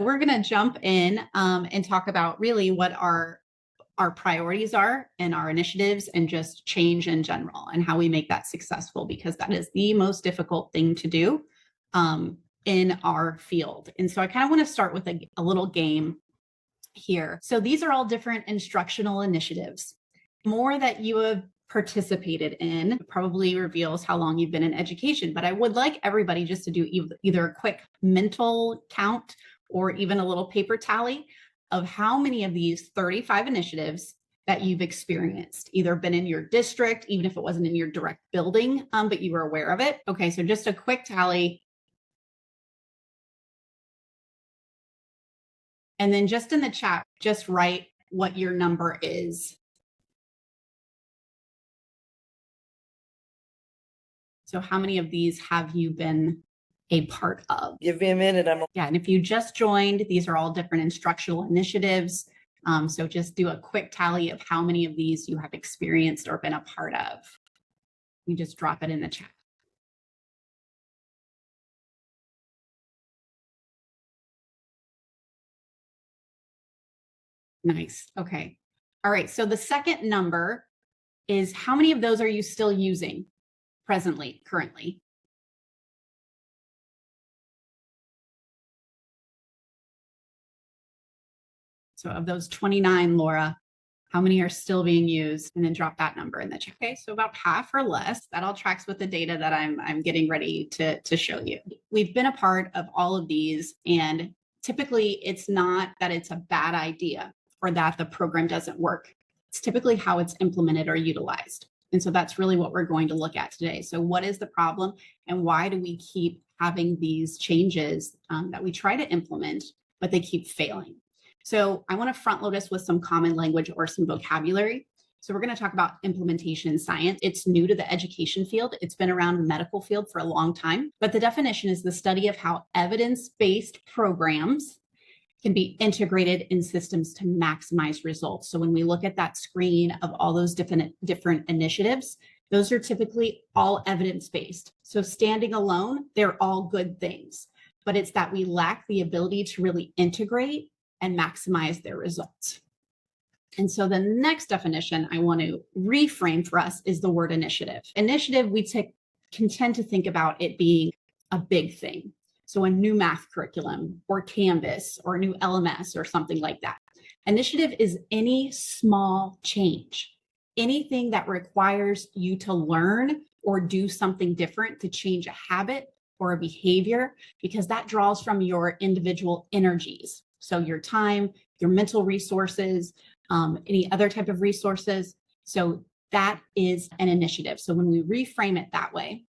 we're going to jump in and talk about really what our priorities are and our initiatives and just change in general and how we make that successful, because that is the most difficult thing to do in our field. And so I kind of want to start with a little game here. So these are all different instructional initiatives. More that you have participated in probably reveals how long you've been in education, but I would like everybody just to do either a quick mental count or even a little paper tally of how many of these 35 initiatives that you've experienced, either been in your district, even if it wasn't in your direct building, but you were aware of it. Okay, so just a quick tally. And then just in the chat, just write what your number is. So how many of these have you been a part of? Give me a minute. And if you just joined, these are all different instructional initiatives. So just do a quick tally of how many of these you have experienced or been a part of. You just drop it in the chat. Nice. Okay. All right. So the second number is how many of those are you still using presently, currently? So of those 29, Laura, how many are still being used? And then drop that number in the chat. Okay, so about half or less. That all tracks with the data that I'm getting ready to show you. We've been a part of all of these, and typically it's not that it's a bad idea or that the program doesn't work. It's typically how it's implemented or utilized. And so that's really what we're going to look at today. So what is the problem, and why do we keep having these changes that we try to implement, but they keep failing? So I want to front load us with some common language or some vocabulary. So we're going to talk about implementation science. It's new to the education field. It's been around the medical field for a long time, but the definition is the study of how evidence-based programs can be integrated in systems to maximize results. So when we look at that screen of all those different initiatives, those are typically all evidence-based. So standing alone, they're all good things, but it's that we lack the ability to really integrate and maximize their results. And so the next definition I want to reframe for us is the word initiative. Initiative, we can tend to think about it being a big thing. So a new math curriculum or Canvas or a new LMS or something like that. Initiative is any small change, anything that requires you to learn or do something different to change a habit or a behavior, because that draws from your individual energies. So your time, your mental resources, any other type of resources. So that is an initiative. So when we reframe it that way,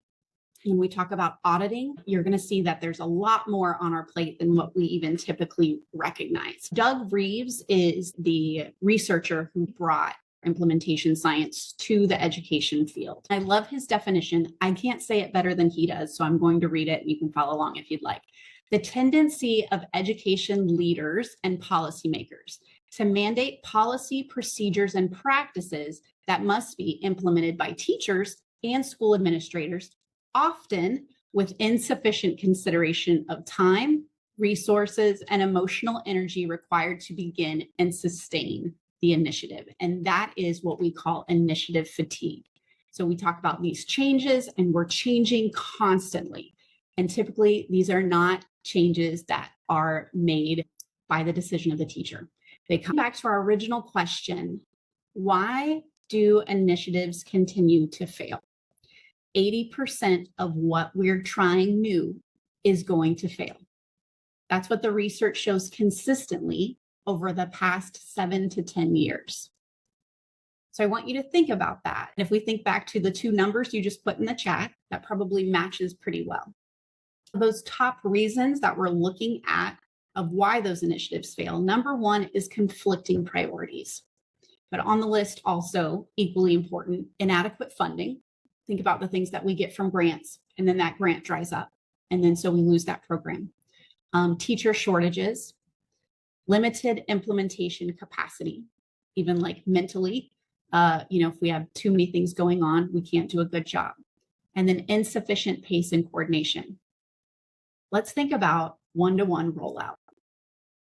when we talk about auditing, you're going to see that there's a lot more on our plate than what we even typically recognize. Doug Reeves is the researcher who brought implementation science to the education field. I love his definition. I can't say it better than he does, so I'm going to read it and you can follow along if you'd like. The tendency of education leaders and policymakers to mandate policy, procedures, and practices that must be implemented by teachers and school administrators, often with insufficient consideration of time, resources, and emotional energy required to begin and sustain the initiative. And that is what we call initiative fatigue. So we talk about these changes, and we're changing constantly. And typically, these are not changes that are made by the decision of the teacher. They come back to our original question: why do initiatives continue to fail? 80% of what we're trying new is going to fail. That's what the research shows consistently over the past 7 to 10 years. So I want you to think about that. And if we think back to the two numbers you just put in the chat, that probably matches pretty well. Those top reasons that we're looking at of why those initiatives fail. Number one is conflicting priorities. But on the list also, equally important, inadequate funding. Think about the things that we get from grants, and then that grant dries up. And then so we lose that program. Teacher shortages, limited implementation capacity, even like mentally, if we have too many things going on, we can't do a good job. And then insufficient pace and coordination. Let's think about one-to-one rollout.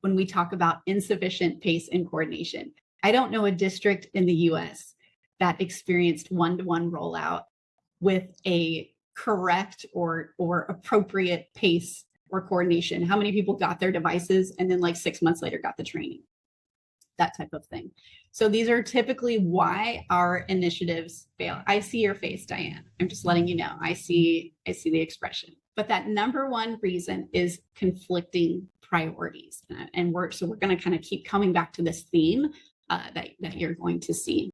when we talk about insufficient pace and coordination. I don't know a district in the US that experienced one-to-one rollout with a correct or appropriate pace or coordination. How many people got their devices and then like 6 months later got the training? That type of thing. So these are typically why our initiatives fail. I see your face, Diane. I'm just letting you know. I see the expression. But that number one reason is conflicting priorities. And we're going to kind of keep coming back to this theme that you're going to see.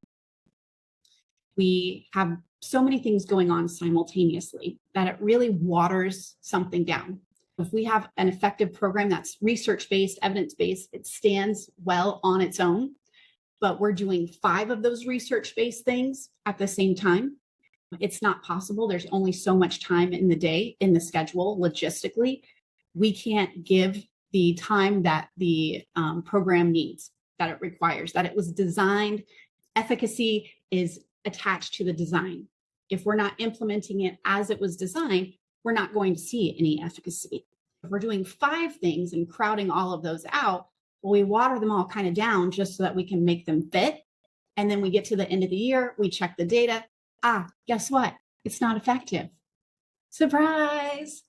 We have so many things going on simultaneously that it really waters something down. If we have an effective program that's research-based, evidence-based, it stands well on its own, but we're doing 5 of those research-based things at the same time. It's not possible. There's only so much time in the day, in the schedule, logistically. We can't give the time that the program needs, that it requires, that it was designed. Efficacy is attached to the design. If we're not implementing it as it was designed, we're not going to see any efficacy. If we're doing 5 things and crowding all of those out, well, we water them all kind of down just so that we can make them fit. And then we get to the end of the year, we check the data. Guess what? It's not effective. Surprise!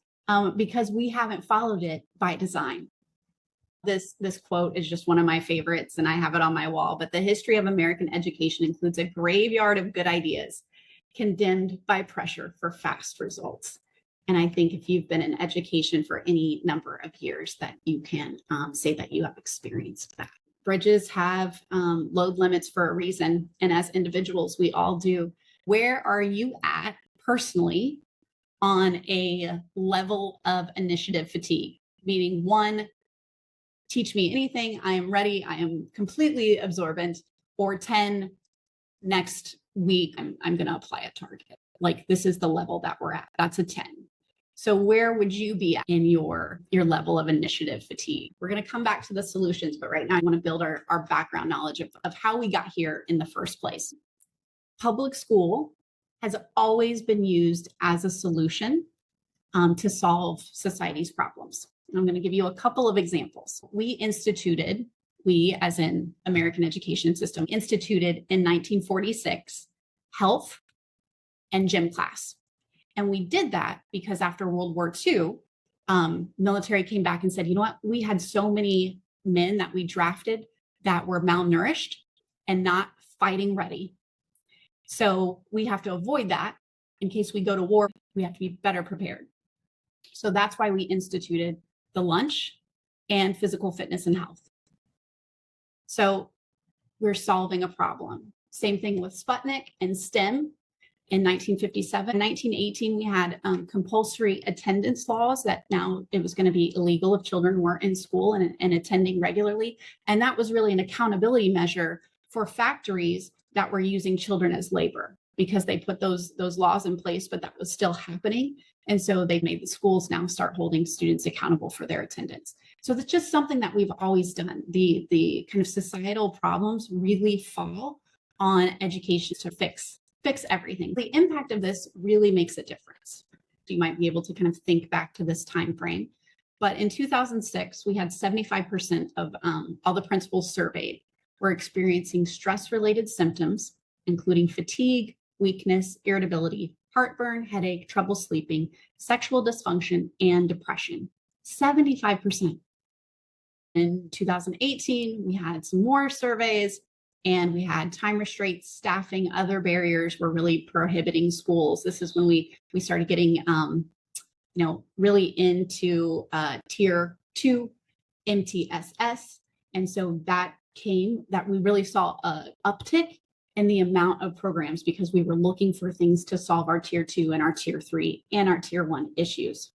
Because we haven't followed it by design. This quote is just one of my favorites, and I have it on my wall. But the history of American education includes a graveyard of good ideas condemned by pressure for fast results. And I think if you've been in education for any number of years, that you can say that you have experienced that. Bridges have load limits for a reason. And as individuals, we all do. Where are you at personally on a level of initiative fatigue? Meaning 1, teach me anything, I am ready, I am completely absorbent, or 10, next week, I'm going to apply a target. Like this is the level that we're at. That's a 10. So where would you be at in your level of initiative fatigue? We're going to come back to the solutions, but right now I want to build our background knowledge of how we got here in the first place. Public school has always been used as a solution to solve society's problems. And I'm going to give you a couple of examples. We as in American education system, instituted in 1946 health and gym class. And we did that because after World War II, military came back and said, you know what, we had so many men that we drafted that were malnourished and not fighting ready. So we have to avoid that. In case we go to war, we have to be better prepared. So that's why we instituted the lunch and physical fitness and health. So we're solving a problem. Same thing with Sputnik and STEM. In 1957, 1918, we had compulsory attendance laws that now it was going to be illegal if children weren't in school and attending regularly. And that was really an accountability measure for factories that were using children as labor, because they put those laws in place, but that was still happening. And so they made the schools now start holding students accountable for their attendance. So that's just something that we've always done. The kind of societal problems really fall on education to fix everything. The impact of this really makes a difference. You might be able to kind of think back to this time frame. But in 2006, we had 75% of all the principals surveyed were experiencing stress-related symptoms, including fatigue, weakness, irritability, heartburn, headache, trouble sleeping, sexual dysfunction, and depression. 75%. In 2018, we had some more surveys, and we had time restraints, staffing, other barriers were really prohibiting schools. This is when we started getting, really into tier 2 MTSS. And so that we really saw an uptick in the amount of programs because we were looking for things to solve our tier 2 and our tier 3 and our tier 1 issues.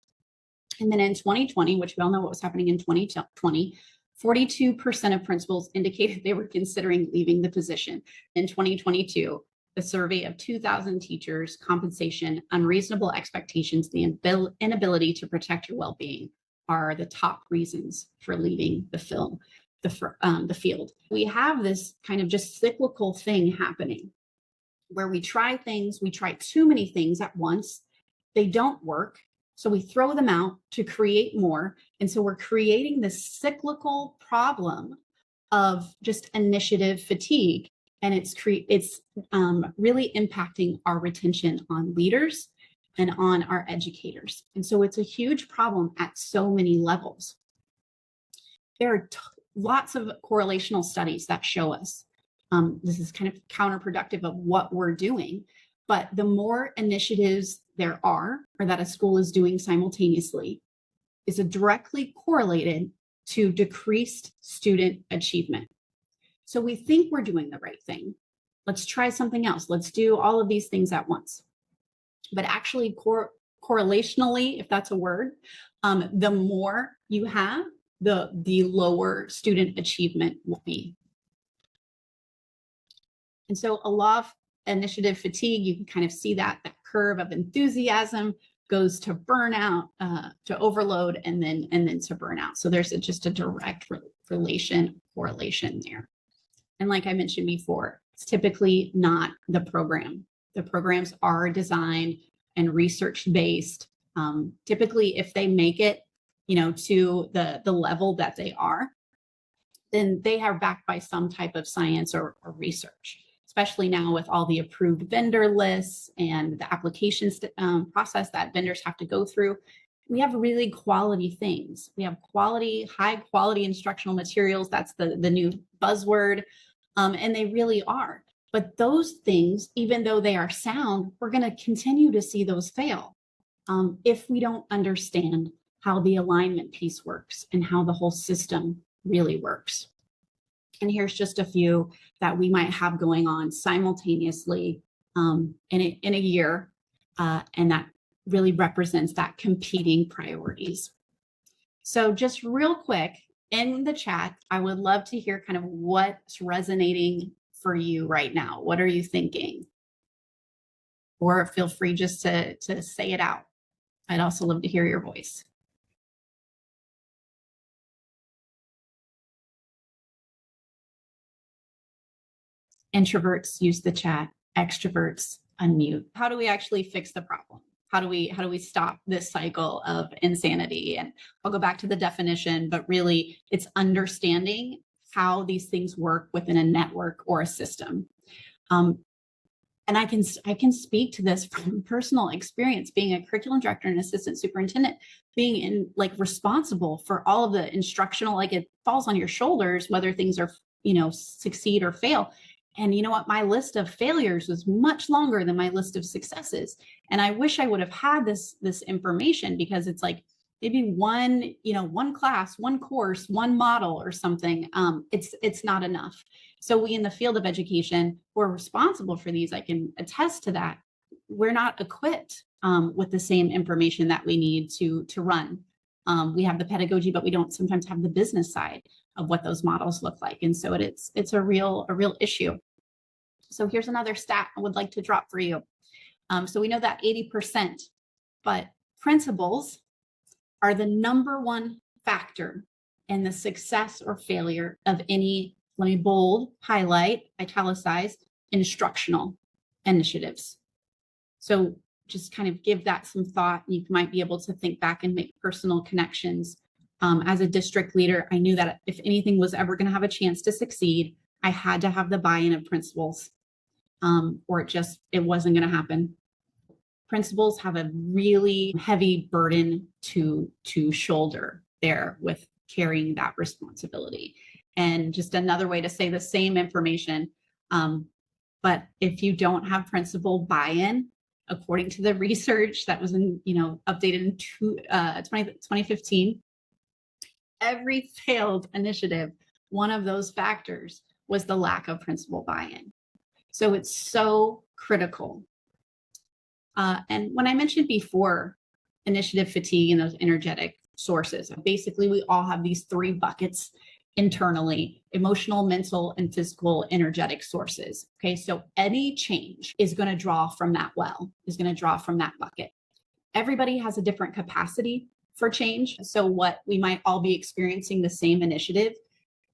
And then in 2020, which we all know what was happening in 2020, 42% of principals indicated they were considering leaving the position. In 2022, the survey of 2,000 teachers, compensation, unreasonable expectations, the inability to protect your well-being are the top reasons for leaving the field. We have this kind of just cyclical thing happening where we try too many things at once. They don't work. So we throw them out to create more. And so we're creating this cyclical problem of just initiative fatigue. And it's really impacting our retention on leaders and on our educators. And so it's a huge problem at so many levels. There are lots of correlational studies that show us this is kind of counterproductive of what we're doing. But the more initiatives there are, or that a school is doing simultaneously, is directly correlated to decreased student achievement. So we think we're doing the right thing. Let's try something else. Let's do all of these things at once. But actually, correlationally, if that's a word, the more you have, the lower student achievement will be. And so a law of initiative fatigue, you can kind of see that curve of enthusiasm goes to burnout, to overload, and then to burnout. So there's just a direct correlation there. And like I mentioned before, it's typically not the program. The programs are designed and research-based. Typically, if they make it, to the level that they are, then they are backed by some type of science or research. Especially now with all the approved vendor lists and the applications process that vendors have to go through, we have really quality things. We have high quality instructional materials. That's the new buzzword, and they really are. But those things, even though they are sound, we're going to continue to see those fail if we don't understand how the alignment piece works and how the whole system really works. And here's just a few that we might have going on simultaneously in a year, and that really represents that competing priorities. So just real quick, in the chat, I would love to hear kind of what's resonating for you right now. What are you thinking? Or feel free just to say it out. I'd also love to hear your voice. Introverts use the chat, extroverts unmute. How do we actually fix the problem? How do we stop this cycle of insanity? And I'll go back to the definition, but really it's understanding how these things work within a network or a system. And I can speak to this from personal experience, being a curriculum director and assistant superintendent, being responsible for all of the instructional, it falls on your shoulders, whether things are, succeed or fail. And you know what? My list of failures was much longer than my list of successes. And I wish I would have had this information, because it's maybe one class, one course, one model or something. It's not enough. So we in the field of education, we're responsible for these. I can attest to that. We're not equipped with the same information that we need to run. We have the pedagogy, but we don't sometimes have the business side of what those models look like. And so it's a real issue. So here's another stat I would like to drop for you. So we know that 80%, but principals are the number one factor in the success or failure of any, let me bold, highlight, italicize, instructional initiatives. So just kind of give that some thought. You might be able to think back and make personal connections. As a district leader, I knew that if anything was ever going to have a chance to succeed, I had to have the buy-in of principals, or it wasn't going to happen. Principals have a really heavy burden to shoulder there with carrying that responsibility. And just another way to say the same information, but if you don't have principal buy-in, according to the research that was updated in 2015, every failed initiative, one of those factors was the lack of principal buy-in. So it's so critical. And when I mentioned before initiative fatigue and those energetic sources, basically we all have these three buckets internally: emotional, mental, and physical energetic sources. Okay, so any change is going to draw from that bucket. Everybody has a different capacity for change. So what we might all be experiencing the same initiative.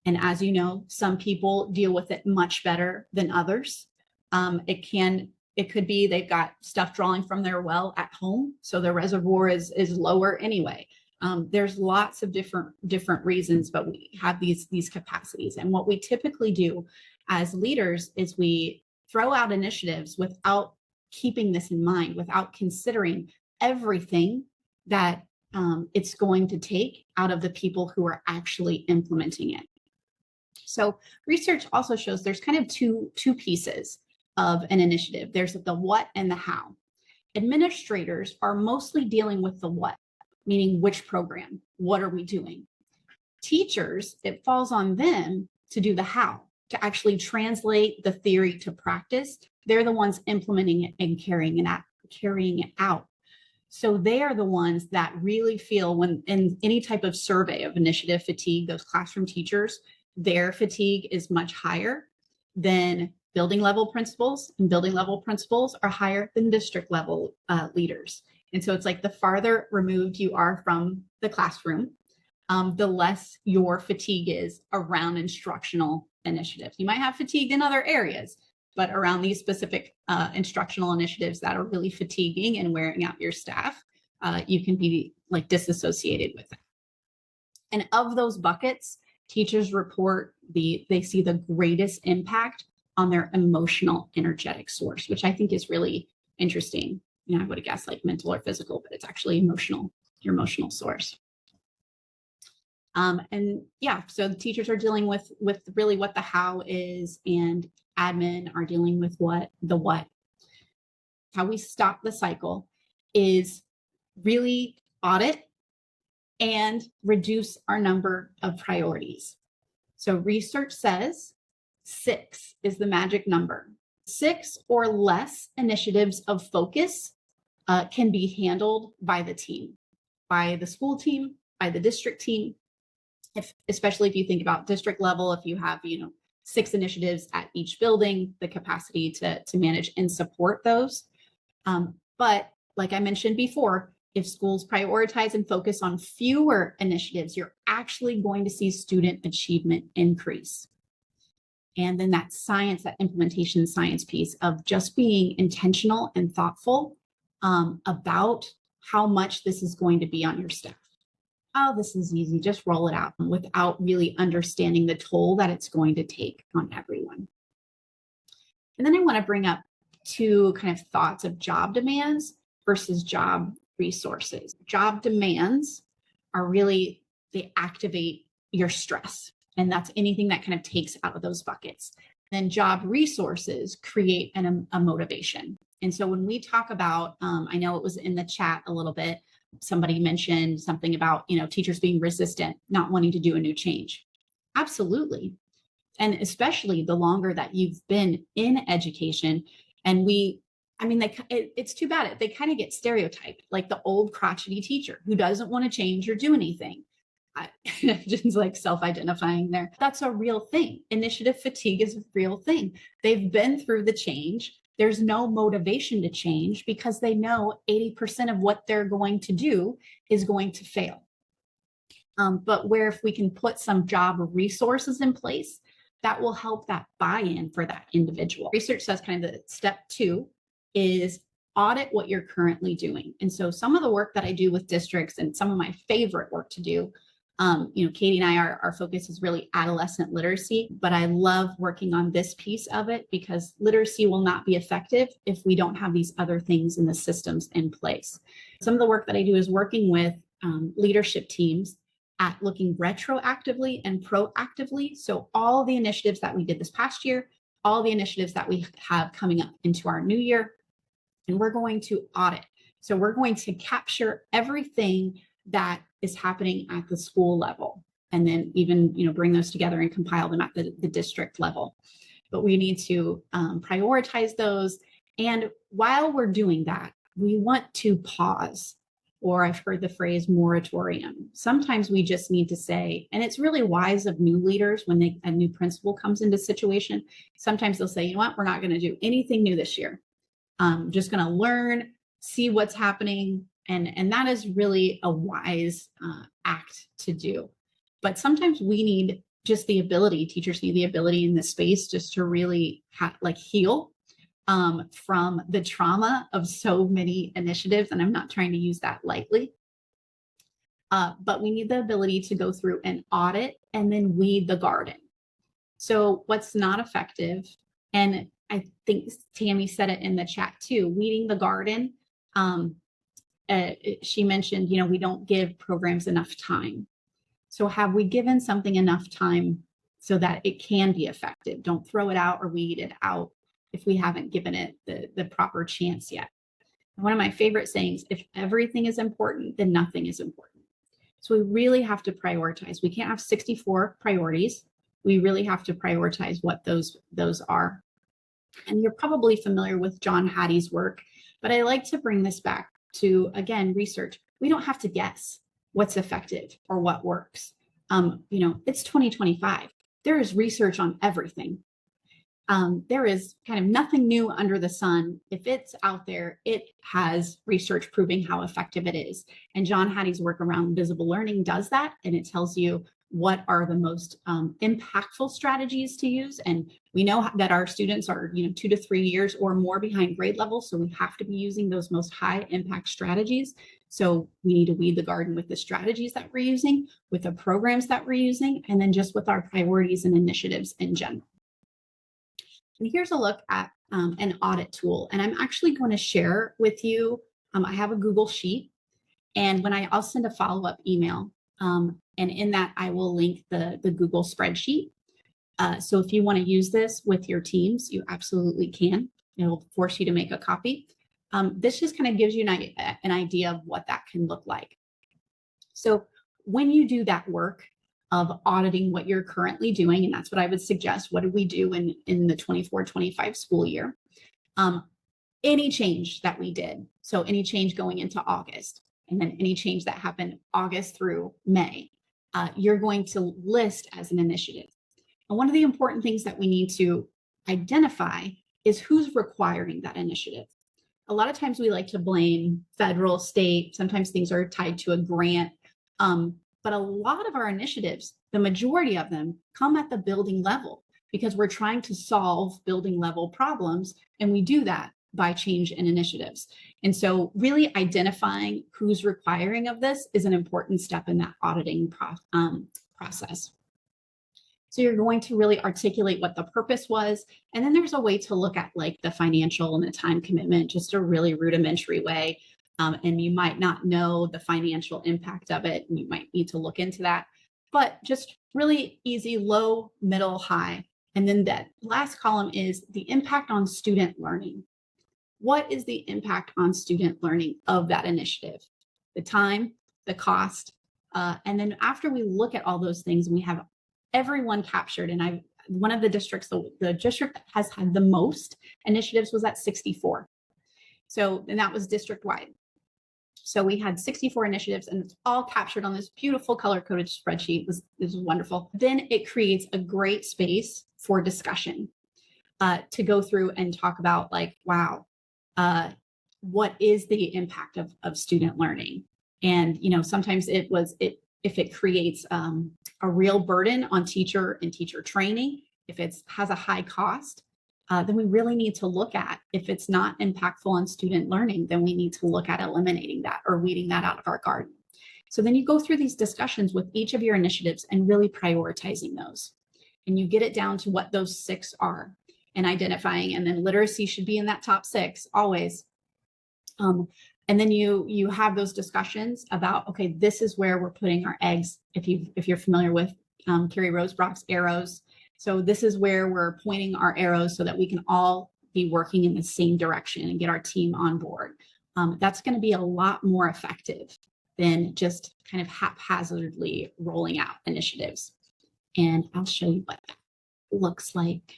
And as you know, some people deal with it much better than others. It can It could be they've got stuff drawing from their well at home, so their reservoir is lower anyway. There's lots of different reasons, but we have these capacities. And what we typically do as leaders is we throw out initiatives without keeping this in mind, without considering everything that it's going to take out of the people who are actually implementing it. So research also shows there's kind of two pieces of an initiative. There's the what and the how. Administrators are mostly dealing with the what, meaning which program, what are we doing? Teachers, it falls on them to do the how, to actually translate the theory to practice. They're the ones implementing it and carrying it out. So they are the ones that really feel, when in any type of survey of initiative fatigue, those classroom teachers, their fatigue is much higher than building level principals, and building level principals are higher than district level leaders. And so it's like the farther removed you are from the classroom, the less your fatigue is around instructional initiatives. You might have fatigue in other areas, but around these specific instructional initiatives that are really fatiguing and wearing out your staff, you can be like disassociated with it. And of those buckets, teachers report they see the greatest impact on their emotional energetic source, which I think is really interesting. You know, I would have guessed like mental or physical, but it's actually emotional, your emotional source. And yeah, so the teachers are dealing with really what the how is, and admin are dealing with the what. How we stop the cycle is really audit and reduce our number of priorities. So research says 6 is the magic number. 6 or less initiatives of focus can be handled by the team, by the school team, by the district team. Especially if you think about district level, if you have 6 initiatives at each building, the capacity to manage and support those. But like I mentioned before, if schools prioritize and focus on fewer initiatives, you're actually going to see student achievement increase. And then that science, that implementation science piece of just being intentional and thoughtful about how much this is going to be on your staff. Oh, this is easy, just roll it out, without really understanding the toll that it's going to take on everyone. And then I want to bring up 2 kind of thoughts of job demands versus job resources. Job demands are really, they activate your stress, and that's anything that kind of takes out of those buckets. Then job resources create a motivation. And so when we talk about, I know it was in the chat a little bit, somebody mentioned something about, teachers being resistant, not wanting to do a new change. Absolutely. And especially the longer that you've been in education, and it's too bad. They kind of get stereotyped, like the old crotchety teacher who doesn't want to change or do anything. Just like self-identifying there. That's a real thing. Initiative fatigue is a real thing. They've been through the change. There's no motivation to change because they know 80% of what they're going to do is going to fail. But where if we can put some job resources in place, that will help that buy-in for that individual. Research says kind of the step 2 is audit what you're currently doing. And so some of the work that I do with districts, and some of my favorite work to do, Katie and I, our focus is really adolescent literacy, but I love working on this piece of it because literacy will not be effective if we don't have these other things in the systems in place. Some of the work that I do is working with leadership teams at looking retroactively and proactively. So all the initiatives that we did this past year, all the initiatives that we have coming up into our new year, and we're going to audit. So we're going to capture everything that is happening at the school level, and then even bring those together and compile them at the district level. But we need to prioritize those. And while we're doing that, we want to pause, or I've heard the phrase moratorium. Sometimes we just need to say, and it's really wise of new leaders when a new principal comes into situation, sometimes they'll say, you know what, we're not going to do anything new this year. Just going to learn, see what's happening. And that is really a wise act to do. But sometimes we need just the ability, teachers need the ability in this space just to really heal from the trauma of so many initiatives, and I'm not trying to use that lightly. But we need the ability to go through and audit and then weed the garden. So what's not effective, and I think Tammy said it in the chat too, weeding the garden. She mentioned, we don't give programs enough time. So have we given something enough time so that it can be effective? Don't throw it out or weed it out if we haven't given it the proper chance yet. One of my favorite sayings, if everything is important, then nothing is important. So we really have to prioritize. We can't have 64 priorities. We really have to prioritize what those are. And you're probably familiar with John Hattie's work, but I like to bring this back to, again, research. We don't have to guess what's effective or what works. It's 2025. There is research on everything. There is kind of nothing new under the sun. If it's out there, it has research proving how effective it is. And John Hattie's work around visible learning does that, and it tells you what are the most impactful strategies to use. And we know that our students are 2 to 3 years or more behind grade level, so we have to be using those most high impact strategies. So we need to weed the garden with the strategies that we're using, with the programs that we're using, and then just with our priorities and initiatives in general. And here's a look at an audit tool. And I'm actually going to share with you, I have a Google Sheet, and I'll send a follow-up email. And in that, I will link the Google spreadsheet. So if you want to use this with your teams, you absolutely can. It'll force you to make a copy. This just kind of gives you an idea of what that can look like. So when you do that work of auditing what you're currently doing, and that's what I would suggest, what did we do in the 24-25 school year? Any change that we did, so any change going into August, and then any change that happened August through May, you're going to list as an initiative. And one of the important things that we need to identify is who's requiring that initiative. A lot of times we like to blame federal, state, sometimes things are tied to a grant, but a lot of our initiatives, the majority of them, come at the building level because we're trying to solve building level problems, and we do that by change and initiatives. And so really identifying who's requiring of this is an important step in that auditing process. So you're going to really articulate what the purpose was. And then there's a way to look at like the financial and the time commitment, just a really rudimentary way. And you might not know the financial impact of it, and you might need to look into that. But just really easy, low, middle, high. And then that last column is the impact on student learning. What is the impact on student learning of that initiative? The time, the cost, and then after we look at all those things, we have everyone captured. And one of the districts, the district that has had the most initiatives was at 64. So, and that was district-wide. So we had 64 initiatives, and it's all captured on this beautiful color-coded spreadsheet. This was wonderful. Then it creates a great space for discussion to go through and talk about like, wow, what is the impact of student learning? And, sometimes if it creates a real burden on teacher and teacher training, if it has a high cost, then we really need to look at, if it's not impactful on student learning, then we need to look at eliminating that or weeding that out of our garden. So then you go through these discussions with each of your initiatives and really prioritizing those. And you get it down to what those 6 are and identifying, and then literacy should be in that top 6 always. And then you have those discussions about, okay, this is where we're putting our eggs. If you're familiar with Carrie Rosebrock's arrows. So this is where we're pointing our arrows so that we can all be working in the same direction and get our team on board. That's going to be a lot more effective than just kind of haphazardly rolling out initiatives. And I'll show you what that looks like.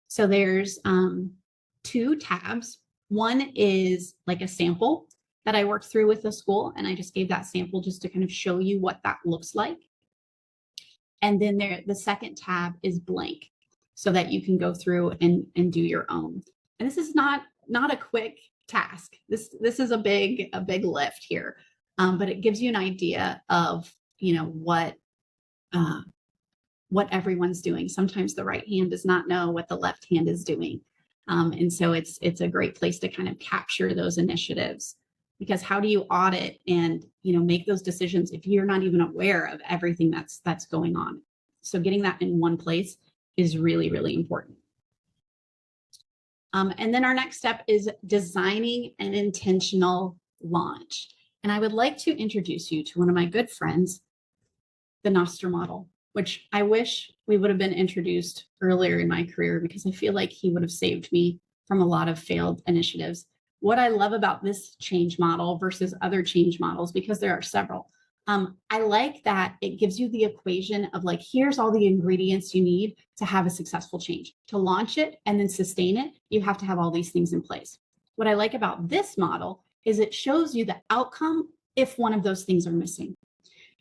So there's 2 tabs. One is like a sample that I worked through with the school, and I just gave that sample just to kind of show you what that looks like. And then the second tab is blank, so that you can go through and do your own. And this is not a quick task. This is a big lift here, but it gives you an idea of what everyone's doing. Sometimes the right hand does not know what the left hand is doing. And so it's a great place to kind of capture those initiatives, because how do you audit and, make those decisions if you're not even aware of everything that's going on? So getting that in one place is really, really important. And then our next step is designing an intentional launch. And I would like to introduce you to one of my good friends, the Nostr model, which I wish we would have been introduced earlier in my career, because I feel like he would have saved me from a lot of failed initiatives. What I love about this change model versus other change models, because there are several, I like that it gives you the equation of like, here's all the ingredients you need to have a successful change. To launch it and then sustain it, you have to have all these things in place. What I like about this model is it shows you the outcome if one of those things are missing.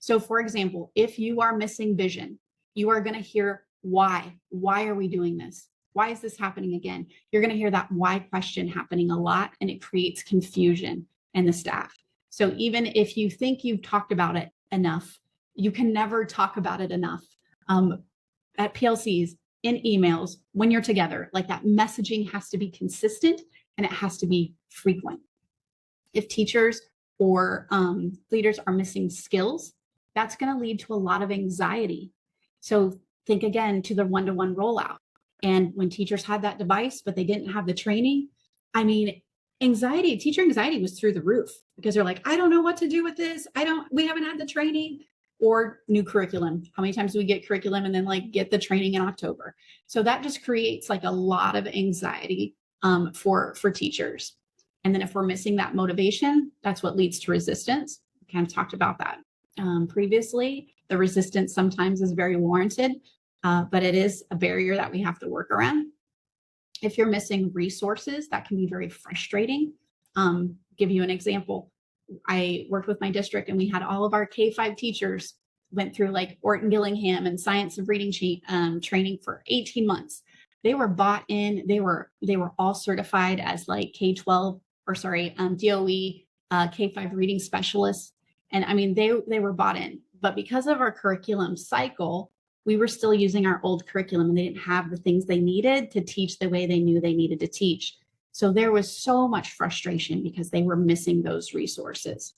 So for example, if you are missing vision, you are going to hear why. Why are we doing this? Why is this happening again? You're going to hear that why question happening a lot, and it creates confusion in the staff. So even if you think you've talked about it enough, you can never talk about it enough. At PLCs, in emails, when you're together, like that messaging has to be consistent and it has to be frequent. If teachers or leaders are missing skills, that's going to lead to a lot of anxiety. So think again to the one-to-one rollout. And when teachers had that device, but they didn't have the training, I mean, teacher anxiety was through the roof, because they're like, I don't know what to do with this. We haven't had the training. Or new curriculum. How many times do we get curriculum and then like get the training in October? So that just creates like a lot of anxiety for teachers. And then if we're missing that motivation, that's what leads to resistance. We kind of talked about that previously. The resistance sometimes is very warranted, but it is a barrier that we have to work around. If you're missing resources, that can be very frustrating. Give you an example. I worked with my district and we had all of our K-5 teachers went through like Orton Gillingham and Science of Reading training for 18 months. They were bought in. They were all certified as like DOE K-5 reading specialists. And I mean, they were bought in, but because of our curriculum cycle, we were still using our old curriculum and they didn't have the things they needed to teach the way they knew they needed to teach. So there was so much frustration because they were missing those resources.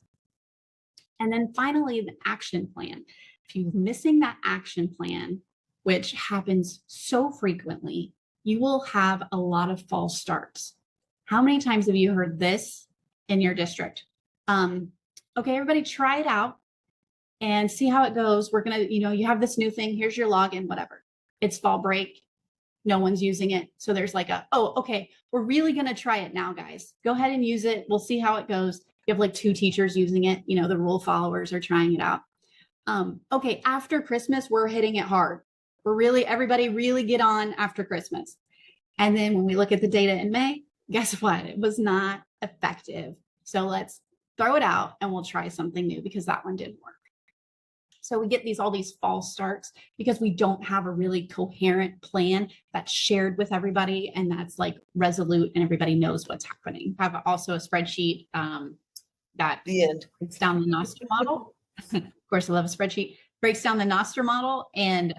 And then finally, the action plan. If you're missing that action plan, which happens so frequently, you will have a lot of false starts. How many times have you heard this in your district? Okay, everybody try it out and see how it goes. We're going to, you have this new thing. Here's your login, whatever. It's fall break. No one's using it. So there's like okay, we're really going to try it now, guys. Go ahead and use it. We'll see how it goes. You have like 2 teachers using it. The rule followers are trying it out. Okay, after Christmas, we're hitting it hard. Everybody really get on after Christmas. And then when we look at the data in May, guess what? It was not effective. So let's throw it out and we'll try something new because that one didn't work. So we get all these false starts because we don't have a really coherent plan that's shared with everybody and that's like resolute and everybody knows what's happening. I have also a spreadsheet that breaks down the Nostr model. Of course, I love a spreadsheet. Breaks down the Nostr model, and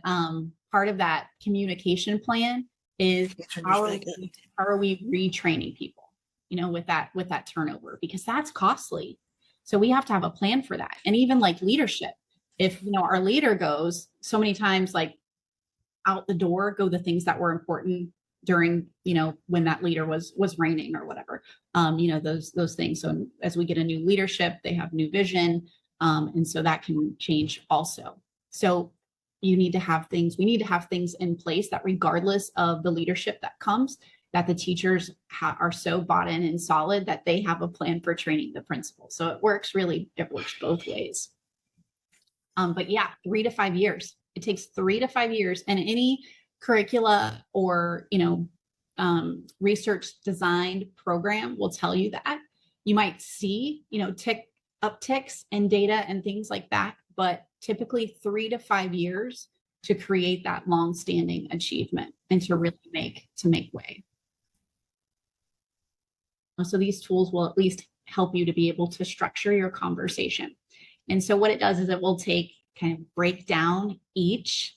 part of that communication plan is how are we retraining people, with that turnover, because that's costly. So we have to have a plan for that. And even like leadership. If our leader goes so many times, like out the door go the things that were important during when that leader was reigning or whatever, those things. So as we get a new leadership, they have new vision, and so that can change also. So we need to have things in place that regardless of the leadership that comes, that the teachers are so bought in and solid that they have a plan for training the principal. So it works both ways. But yeah, 3 to 5 years. It takes 3 to 5 years, and any curricula or research designed program will tell you that. You might see upticks in data and things like that, but typically 3 to 5 years to create that long-standing achievement and to really make way. So these tools will at least help you to be able to structure your conversation. And so what it does is it will break down each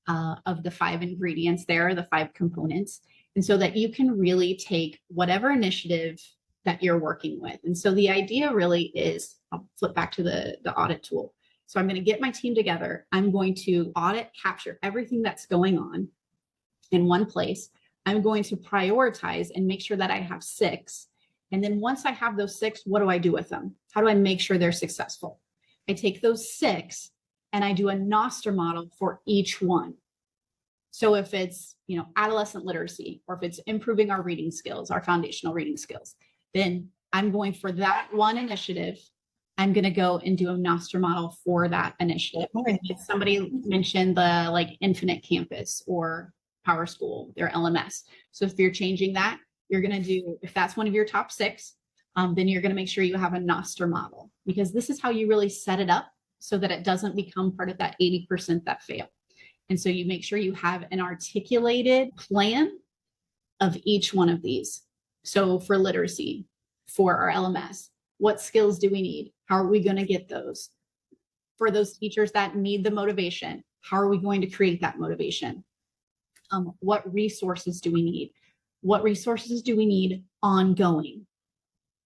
of the 5 ingredients there, the 5 components, And so that you can really take whatever initiative that you're working with. And so the idea really is, I'll flip back to the audit tool. So I'm going to get my team together. I'm going to audit, capture everything that's going on in one place. I'm going to prioritize and make sure that I have 6. And then once I have those 6, what do I do with them? How do I make sure they're successful? I take those 6 and I do a Noster model for each one. So if it's, adolescent literacy, or if it's improving our reading skills, our foundational reading skills, then I'm going for that one initiative. I'm going to go and do a Noster model for that initiative. Somebody mentioned the Infinite Campus or Power School, their LMS. So if you're changing that, you're going to do, if that's one of your top 6, then you're going to make sure you have a Noster model, because this is how you really set it up so that it doesn't become part of that 80% that fail. And so you make sure you have an articulated plan of each one of these. So for literacy, for our LMS, what skills do we need? How are we going to get those? For those teachers that need the motivation, how are we going to create that motivation? What resources do we need? What resources do we need ongoing?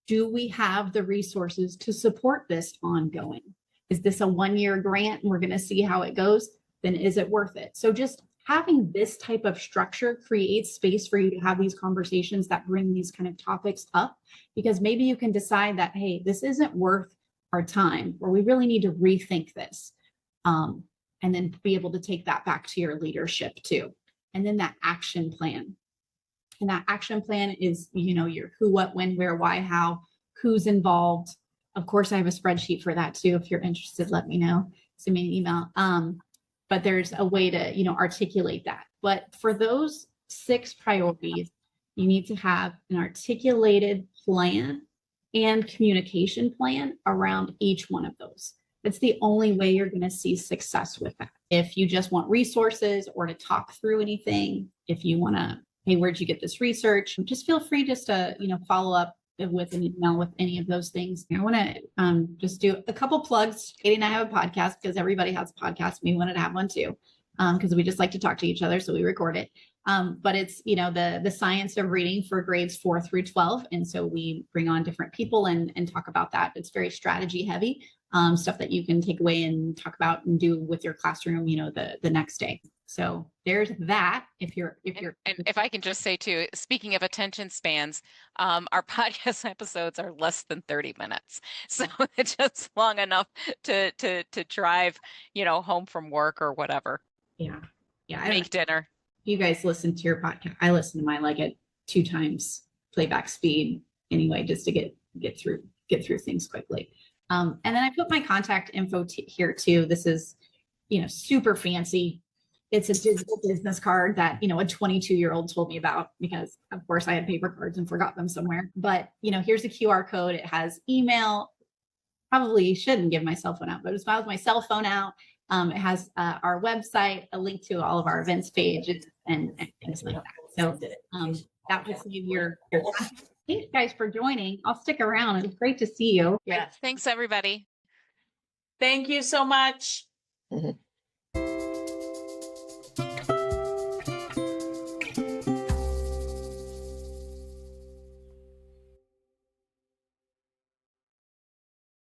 Do we have the resources to support this ongoing? Is this a 1-year grant and we're going to see how it goes? Then is it worth it? So just having this type of structure creates space for you to have these conversations that bring these kind of topics up, because maybe you can decide that, hey, this isn't worth our time, or we really need to rethink this. And then be able to take that back to your leadership too. And then that action plan. And that action plan is, your who, what, when, where, why, how, who's involved. Of course, I have a spreadsheet for that too. If you're interested, let me know. Send me an email. But there's a way to, articulate that. But for those 6 priorities, you need to have an articulated plan and communication plan around each one of those. It's the only way you're going to see success with that. If you just want resources or to talk through anything, if you want to, hey, where'd you get this research? Just feel free just to, follow up with an email with any of those things. I want to just do a couple plugs. Katie and I have a podcast because everybody has a podcast. We wanted to have one too, because we just like to talk to each other. So we record it. But it's, the science of reading for grades 4 through 12. And so we bring on different people and talk about that. It's very strategy heavy, stuff that you can take away and talk about and do with your classroom, the next day. So there's that. If if I can just say too, speaking of attention spans, our podcast episodes are less than 30 minutes. So it's just long enough to drive, home from work or whatever. Yeah. Make dinner. You guys listen to your podcast. I listen to mine at 2 times playback speed anyway, just to get through things quickly. And then I put my contact info here too. This is, super fancy. It's a digital business card that, a 22-year-old told me about, because of course I had paper cards and forgot them somewhere. But, here's a QR code. It has email. Probably shouldn't give my cell phone out, but it's my cell phone out. It has our website, a link to all of our events pages and things like that. So that will save your time. Thanks guys for joining. I'll stick around. It's great to see you. Yeah. Thanks everybody. Thank you so much. Mm-hmm.